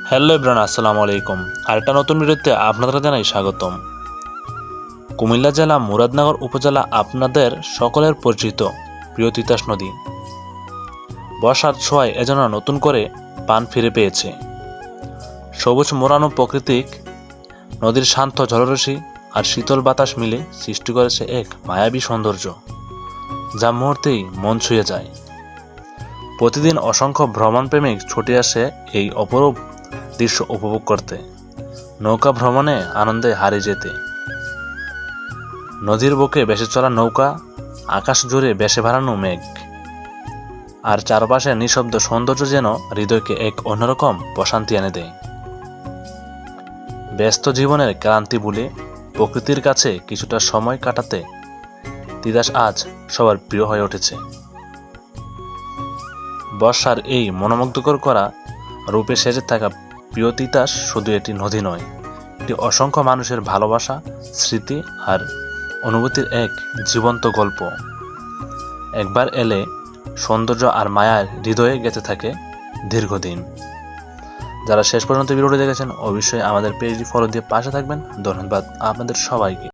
Hello everyone, আসসালামু আলাইকুম। আরেকটা নতুন ভিডিওতে আপনাদের জানাই স্বাগতম। কুমিল্লা জেলা মুরাদনগর উপজেলা আপনাদের সকলের পরিচিত প্রিয় তিতাস নদী বর্ষার ছোঁয়ায় এজন্য নতুন করে প্রাণ ফিরে পেয়েছে। সবুজ মোড়ানো প্রাকৃতিক নদীর শান্ত জলরাশি আর শীতল বাতাস মিলে সৃষ্টি করেছে এক মায়াবী সৌন্দর্য, যা মুহূর্তেই মন ছুঁয়ে যায়। প্রতিদিন অসংখ্য ভ্রমণপ্রেমিক ছুটে আসে এই অপরূপ দৃশ্য উপভোগ করতে, নৌকা ভ্রমণে আনন্দে হারিয়ে যেতে। নদীর বুকে ভেসে চলা নৌকা, আকাশ জুড়ে ভেসে বেড়ানো মেঘ, আর চারপাশে নিঃশব্দ সৌন্দর্য যেন হৃদয়কে এক অন্যরকম প্রশান্তি এনে দেয়। ব্যস্ত জীবনের ক্লান্তি ভুলে প্রকৃতির কাছে কিছুটা সময় কাটাতে তিতাস আজ সবার প্রিয় হয়ে উঠেছে। বর্ষার এই মনোমুগ্ধকর করা রূপে সেজে থাকা প্রিয় তিতাস শুধু একটি নদী নয়, এটি অসংখ্য মানুষের ভালোবাসা, স্মৃতি আর অনুভূতির এক জীবন্ত গল্প। একবার এলে সৌন্দর্য আর মায়ার হৃদয়ে গেঁথে থাকে দীর্ঘদিন। যারা শেষ পর্যন্ত ভিডিওটি দেখেছেন অবশ্যই আমাদের পেজটি ফলো দিয়ে পাশে থাকবেন। ধন্যবাদ আপনাদের সবাইকে।